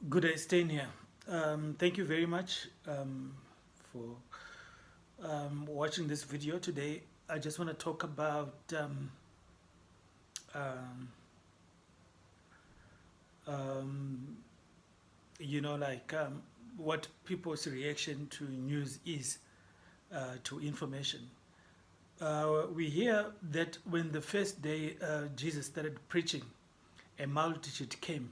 Good day, staying here. Thank you very much for watching this video today. I just want to talk about um, um, what people's reaction to news is to information. We hear that when the first day Jesus started preaching, a multitude came.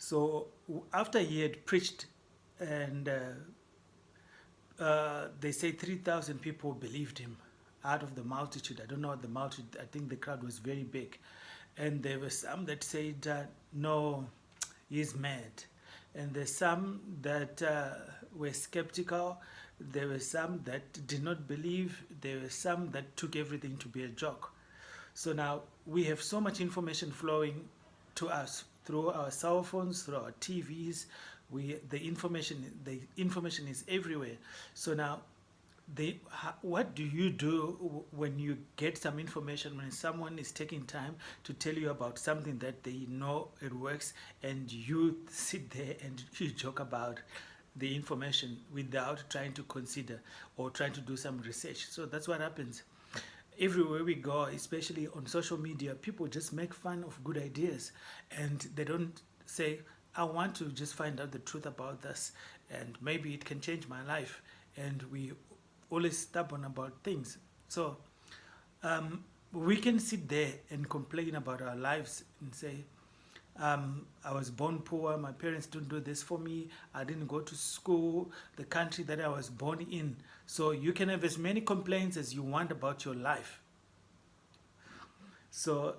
So after he had preached, and they say 3,000 people believed him out of the multitude. I don't know the multitude. I think the crowd was very big, and there were some that said, "No, he's mad," and there's some that were skeptical. There were some that did not believe. There were some that took everything to be a joke. So now we have so much information flowing to us through our cell phones, through our TVs. The information is everywhere. So now, what do you do when you get some information, when someone is taking time to tell you about something that they know it works, and you sit there and you joke about the information without trying to consider or trying to do some research? So that's what happens everywhere we go, especially on social media. People just make fun of good ideas, and they don't say, I want to just find out the truth about this, and maybe it can change my life. And we always stubborn about things. So we can sit there and complain about our lives and say, I was born poor, my parents didn't do this for me, I didn't go to school, the country that I was born in. So you can have as many complaints as you want about your life. So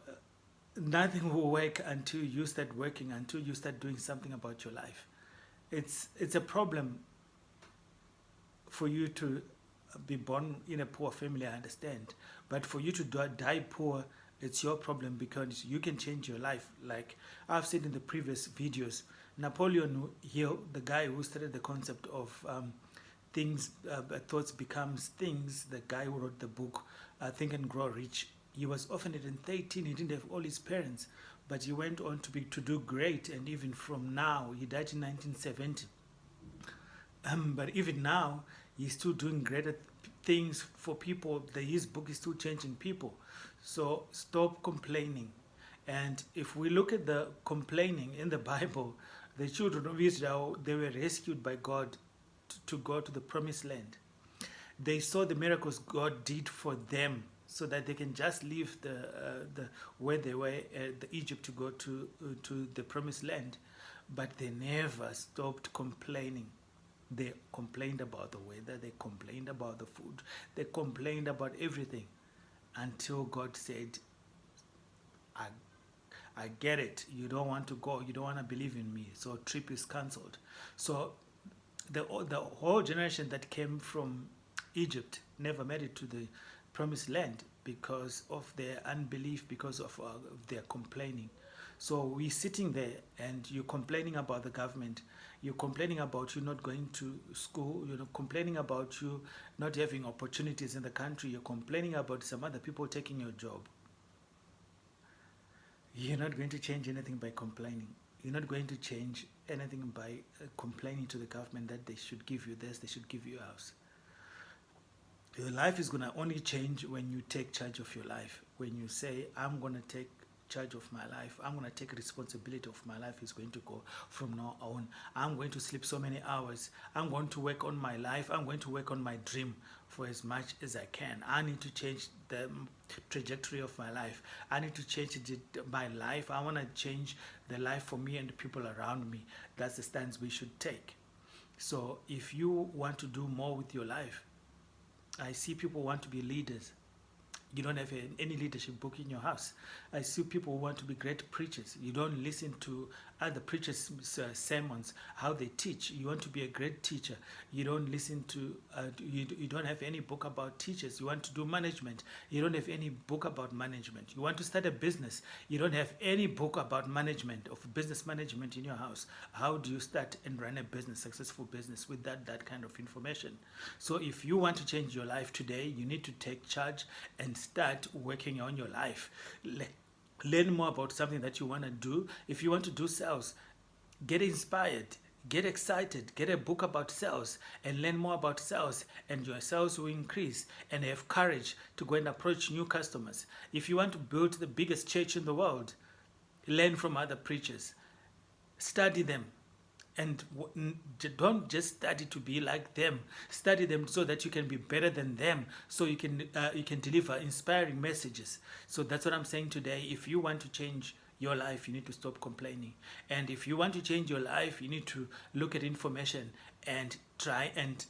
nothing will work until you start working, until you start doing something about your life. It's a problem for you to be born in a poor family, I understand. But for you to die poor, it's your problem, because you can change your life. Like I've said in the previous videos, Napoleon Hill, the guy who started the concept of thoughts becomes things, the guy who wrote the book Think and Grow Rich, he was orphaned at 13. He didn't have all his parents, but he went on to do great. And even from now, he died in 1970. But even now, he's still doing greater things for people. His book is still changing people. So stop complaining. And if we look at the complaining in the Bible, the children of Israel, they were rescued by God to go to the promised land. They saw the miracles God did for them, so that they can just leave the where they were, the Egypt, to go to the promised land. But they never stopped complaining. They complained about the weather, they complained about the food, they complained about everything, until God said, I get it. You don't want to go. You don't want to believe in me. So trip is cancelled. So the whole generation that came from Egypt never made it to the promised land because of their unbelief, because of their complaining. So we're sitting there, and you're complaining about the government. You're complaining about you not going to school. You're complaining about you not having opportunities in the country. You're complaining about some other people taking your job. You're not going to change anything by complaining. You're not going to change anything by complaining to the government that they should give you this, they should give you a house. Your life is going to only change when you take charge of your life. When you say, I'm going to take charge of my life, I'm going to take responsibility of my life, is going to go from now on. I'm going to sleep so many hours. I'm going to work on my life. I'm going to work on my dream for as much as I can. I need to change the trajectory of my life. I need to change my life. I want to change the life for me and the people around me. That's the stance we should take. So if you want to do more with your life, I see people want to be leaders. You don't have any leadership book in your house. I see people who want to be great preachers. You don't listen to other preachers' sermons, how they teach. You want to be a great teacher. You don't listen to, you don't have any book about teachers. You want to do management. You don't have any book about management. You want to start a business. You don't have any book about management, of business management in your house. How do you start and run a business, successful business, with that kind of information? So if you want to change your life today, you need to take charge and start working on your life. Learn more about something that you want to do. If you want to do sales, Get inspired, get excited, get a book about sales and learn more about sales, and your sales will increase, and have courage to go and approach new customers. If you want to build the biggest church in the world, learn from other preachers, study them, and don't just study to be like them. Study them so that you can be better than them, so you can deliver inspiring messages. So that's what I'm saying today. If you want to change your life, you need to stop complaining. And if you want to change your life, you need to look at information and try and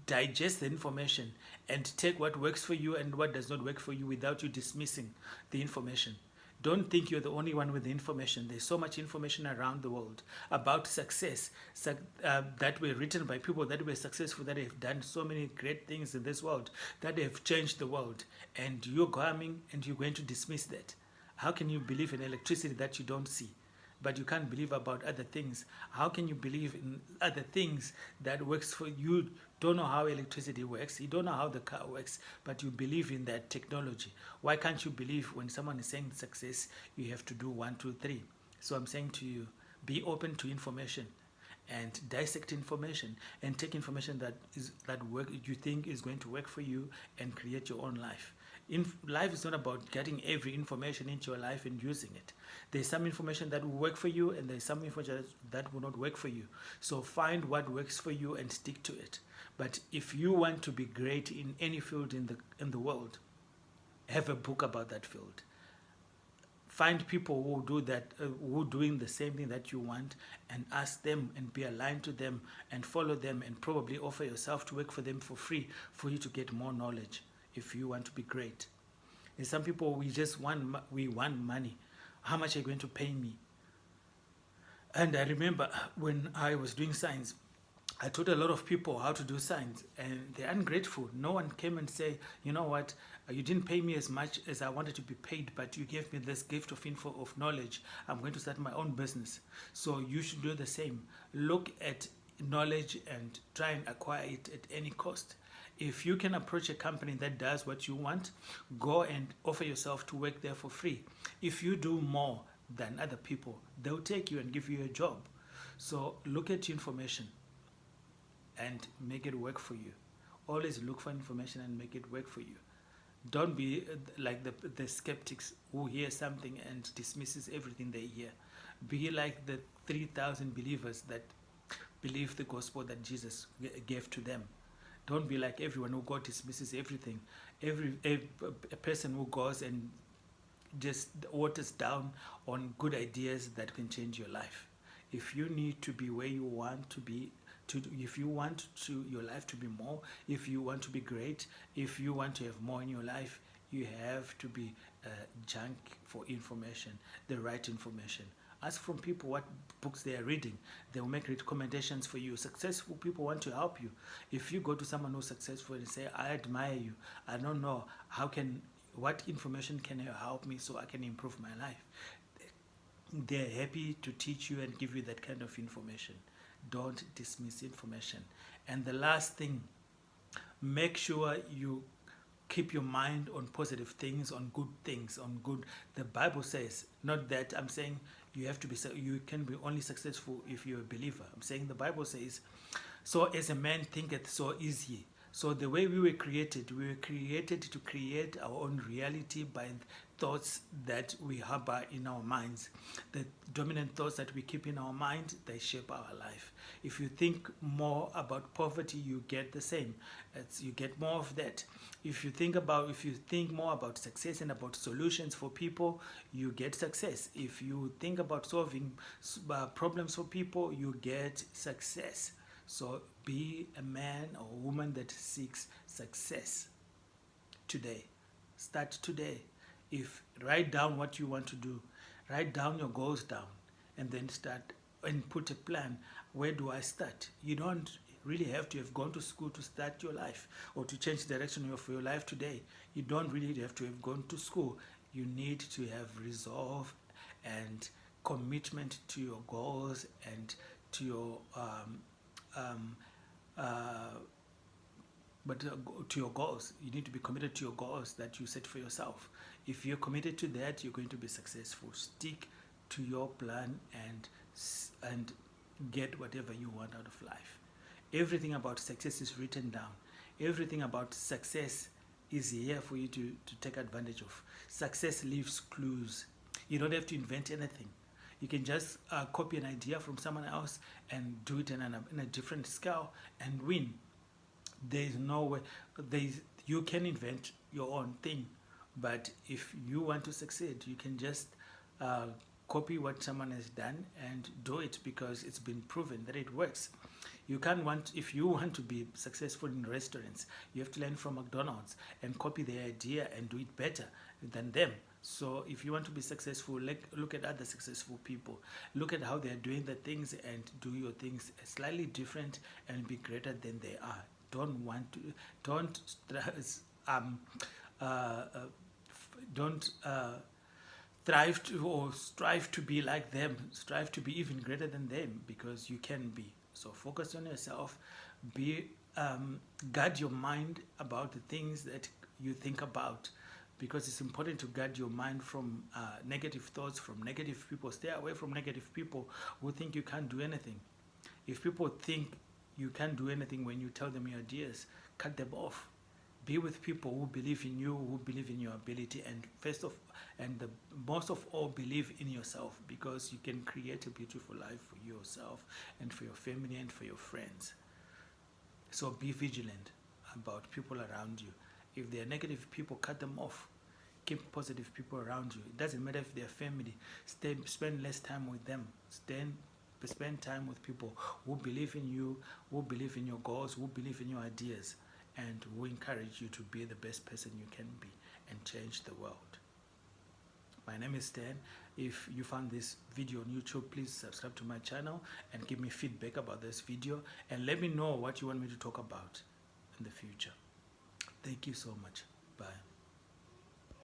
digest the information and take what works for you and what does not work for you without you dismissing the information. Don't think you're the only one with the information. There's so much information around the world about success that were written by people that were successful, that have done so many great things in this world, that have changed the world. And you're coming and you're going to dismiss that. How can you believe in electricity that you don't see? But you can't believe about other things. How can you believe in other things that works for you? Don't know how electricity works. You don't know how the car works, but you believe in that technology. Why can't you believe when someone is saying success, you have to do 1, 2, 3? So I'm saying to you, be open to information and dissect information and take information that you think is going to work for you and create your own life. Life is not about getting every information into your life and using it. There's some information that will work for you, and there's some information that will not work for you. So find what works for you and stick to it. But if you want to be great in any field in the world, have a book about that field. Find people who do that, who are doing the same thing that you want, and ask them and be aligned to them and follow them, and probably offer yourself to work for them for free for you to get more knowledge. If you want to be great. And some people, we want money. How much are you going to pay me? And I remember when I was doing science, I taught a lot of people how to do science, and they're ungrateful. No one came and say, you know what, you didn't pay me as much as I wanted to be paid, but you gave me this gift of knowledge. I'm going to start my own business. So you should do the same. Look at knowledge and try and acquire it at any cost. If you can approach a company that does what you want, go and offer yourself to work there for free. If you do more than other people, they'll take you and give you a job. So look at information and make it work for you. Always look for information and make it work for you. Don't be like the skeptics who hear something and dismisses everything they hear. Be like the 3,000 believers that believe the gospel that Jesus gave to them. Don't be like everyone who God dismisses everything. A person who goes and just waters down on good ideas that can change your life. If you need to be where you want to be, if you want your life to be more, if you want to be great, if you want to have more in your life, you have to be junk for information, the right information. Ask from people what books they are reading. They will make recommendations for you. Successful people want to help you. If you go to someone who's successful and say, I admire you, I don't know, what information can you help me so I can improve my life? They're happy to teach you and give you that kind of information. Don't dismiss information. And the last thing, make sure you keep your mind on positive things, on good things, on good. The Bible says, not that I'm saying you can be only successful if you're a believer. I'm saying the Bible says, so as a man thinketh, so is he. So the way we were created to create our own reality by thoughts that we harbor in our minds. The dominant thoughts that we keep in our mind, they shape our life. If you think more about poverty, you get the same. You get more of that. If you think more about success and about solutions for people, you get success. If you think about solving problems for people, you get success. So be a man or a woman that seeks success today. Start today. Write down what you want to do. Write down your goals down, and then start and put a plan. Where do I start? You don't really have to have gone to school to start your life or to change the direction of your life today. You don't really have to have gone to school. You need to have resolve and commitment to your goals and to your to your goals. You need to be committed to your goals that you set for yourself. If you're committed to that, you're going to be successful. Stick to your plan and and get whatever you want out of life. Everything about success is written down. Everything about success is here for you to take advantage of. Success leaves clues. You don't have to invent anything. You can just copy an idea from someone else and do it in a different scale and win. There is no way. You can invent your own thing, but if you want to succeed, you can just copy what someone has done and do it, because it's been proven that it works. If you want to be successful in restaurants, you have to learn from McDonald's and copy their idea and do it better than them. So if you want to be successful, look at other successful people. Look at how they're doing the things and do your things slightly different and be greater than they are. Don't thrive to or strive to be like them. Strive to be even greater than them, because you can be. So focus on yourself. Guard your mind about the things that you think about, because it's important to guard your mind from negative thoughts, from negative people. Stay away from negative people who think you can't do anything. If people think you can't do anything when you tell them your ideas, cut them off. Be with people who believe in you, who believe in your ability, and most of all, believe in yourself, because you can create a beautiful life for yourself and for your family and for your friends. So be vigilant about people around you. If they are negative people, cut them off. Keep positive people around you. It doesn't matter if they're family. Spend less time with them. Spend time with people who believe in you, who believe in your goals, who believe in your ideas, and who encourage you to be the best person you can be and change the world. My name is Stan. If you found this video on YouTube, please subscribe to my channel and give me feedback about this video, and let me know what you want me to talk about in the future. Thank you so much. Bye.